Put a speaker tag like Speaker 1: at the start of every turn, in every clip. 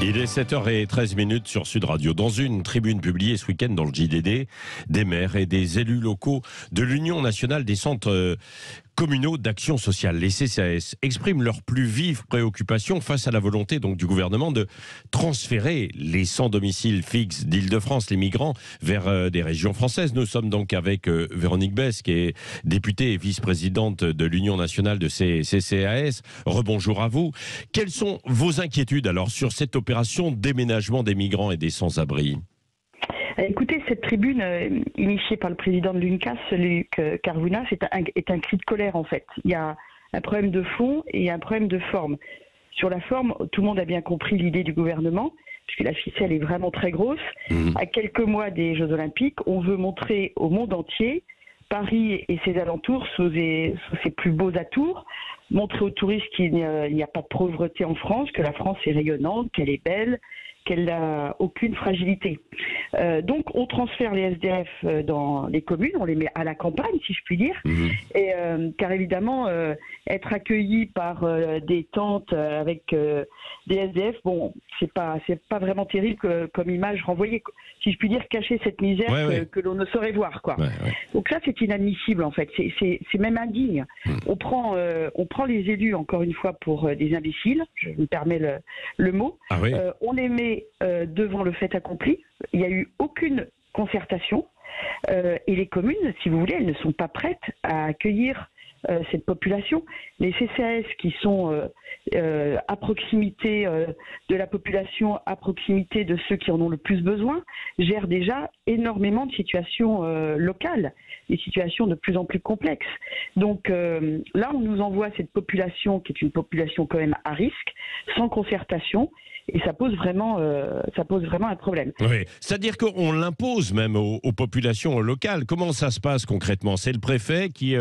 Speaker 1: Il est 7h13 sur Sud Radio. Dans une tribune publiée ce week-end dans le JDD, des maires et des élus locaux de l'Union nationale des centres communaux d'action sociale, les CCAS, expriment leurs plus vives préoccupations face à la volonté donc du gouvernement de transférer les sans domicile fixe d'Île-de-France, les migrants, vers des régions françaises. Nous sommes donc avec Véronique Besse, qui est députée et vice-présidente de l'Union nationale de ces CCAS. Rebonjour à vous. Quelles sont vos inquiétudes alors sur cette opération déménagement des migrants et des sans-abri ?
Speaker 2: Écoutez, cette tribune initiée par le président de l'UNCAS, Luc Carvounas, est un cri de colère en fait. Il y a un problème de fond et un problème de forme. Sur la forme, tout le monde a bien compris l'idée du gouvernement, puisque la ficelle est vraiment très grosse. À quelques mois des Jeux Olympiques, on veut montrer au monde entier Paris et ses alentours sous ses plus beaux atours, montrer aux touristes qu'il n'y a pas de pauvreté en France, que la France est rayonnante, qu'elle est belle, qu'elle n'a aucune fragilité. Donc on transfère les SDF dans les communes, on les met à la campagne, si je puis dire, et, car évidemment, être accueilli par des tentes avec des SDF, bon, c'est pas vraiment terrible comme image renvoyée, si je puis dire, cacher cette misère que l'on ne saurait voir, quoi. Donc ça, c'est inadmissible en fait, c'est même indigne. On prend les élus, encore une fois, pour des imbéciles, je me permets le mot. On les met devant le fait accompli. Il n'y a eu aucune concertation et les communes, si vous voulez, elles ne sont pas prêtes à accueillir cette population. Les CCAS qui sont à proximité de la population, à proximité de ceux qui en ont le plus besoin, gèrent déjà énormément de situations locales, des situations de plus en plus complexes. Donc là, on nous envoie cette population qui est une population quand même à risque, sans concertation. Et ça pose vraiment un problème.
Speaker 1: Oui, c'est-à-dire qu'on l'impose même aux populations locales. Comment ça se passe concrètement ? C'est le préfet qui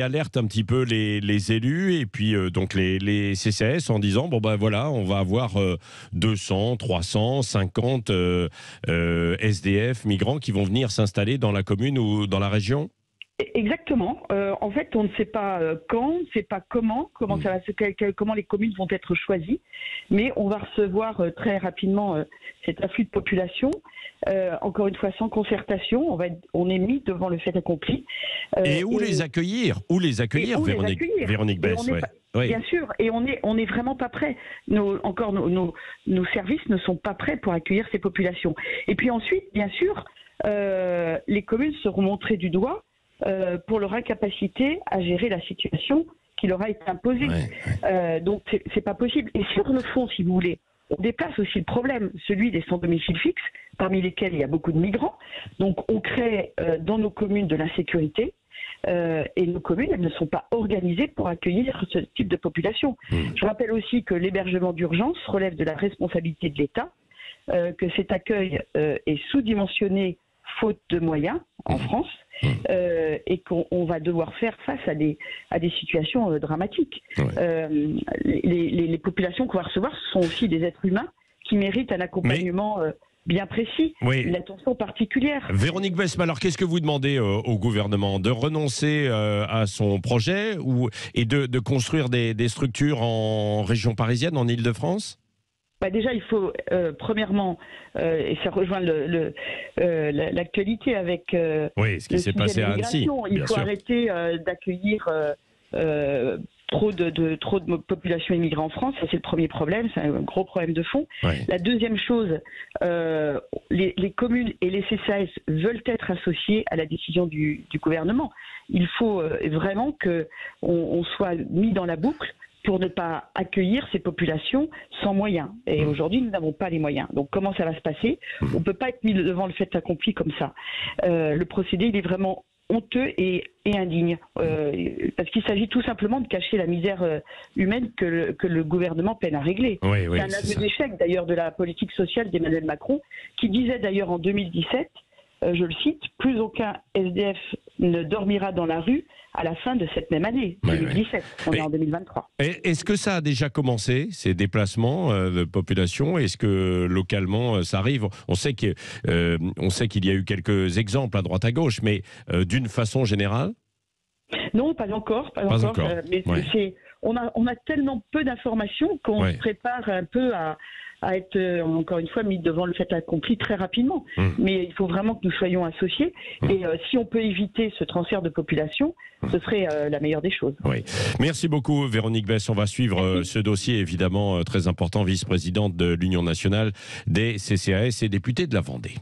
Speaker 1: alerte un petit peu les élus et puis donc les CCAS en disant bon ben voilà, on va avoir 200, 300, 50 SDF migrants qui vont venir s'installer dans la commune ou dans la région ?
Speaker 2: Exactement. En fait, on ne sait pas quand, on ne sait pas comment les communes vont être choisies, mais on va recevoir très rapidement cet afflux de population. Encore une fois, sans concertation, on est mis devant le fait accompli.
Speaker 1: Et où les accueillir, Véronique Besse,
Speaker 2: Bien sûr, et on est vraiment pas prêts. Nos services ne sont pas prêts pour accueillir ces populations. Et puis ensuite, bien sûr, les communes seront montrées du doigt pour leur incapacité à gérer la situation qui leur a été imposée. Donc c'est pas possible. Et sur le fond, si vous voulez, on déplace aussi le problème, celui des sans domicile fixe, parmi lesquels il y a beaucoup de migrants. Donc on crée dans nos communes de l'insécurité. Et nos communes, elles ne sont pas organisées pour accueillir ce type de population. Je rappelle aussi que l'hébergement d'urgence relève de la responsabilité de l'État, que cet accueil est sous-dimensionné faute de moyens en France, et qu'on va devoir faire face à des situations dramatiques. Les populations qu'on va recevoir sont aussi des êtres humains qui méritent un accompagnement bien précis, une attention particulière.
Speaker 1: Véronique Besse, alors qu'est-ce que vous demandez au gouvernement ? De renoncer à son projet et de construire des structures en région parisienne, en Île-de-France ?
Speaker 2: Déjà, il faut, premièrement, et ça rejoint l'actualité avec
Speaker 1: ce qui s'est passé à Annecy.
Speaker 2: Il faut arrêter d'accueillir trop de population immigrée en France. Ça, c'est le premier problème, c'est un gros problème de fond. La deuxième chose, les communes et les CCAS veulent être associés à la décision du gouvernement. Il faut vraiment qu'on soit mis dans la boucle pour ne pas accueillir ces populations sans moyens. Et aujourd'hui, nous n'avons pas les moyens. Donc comment ça va se passer ? On ne peut pas être mis devant le fait accompli comme ça. Le procédé, il est vraiment honteux et indigne. Parce qu'il s'agit tout simplement de cacher la misère humaine que le gouvernement peine à régler. C'est un aveu d'échec d'ailleurs de la politique sociale d'Emmanuel Macron, qui disait d'ailleurs en 2017, je le cite, « Plus aucun SDF ne dormira dans la rue à la fin de cette même année, 2017. On est en 2023.
Speaker 1: Est-ce que ça a déjà commencé, ces déplacements de population ? Est-ce que localement, ça arrive ? On sait qu'il y a eu quelques exemples à droite à gauche, mais d'une façon générale ?
Speaker 2: Non, pas encore. Mais on a tellement peu d'informations qu'on se prépare un peu à être, encore une fois, mis devant le fait accompli très rapidement. Mais il faut vraiment que nous soyons associés. Et si on peut éviter ce transfert de population, ce serait la meilleure des choses.
Speaker 1: Oui. Merci beaucoup, Véronique Besse. On va suivre ce dossier, évidemment, très important, vice-présidente de l'Union nationale des CCAS et députée de la Vendée.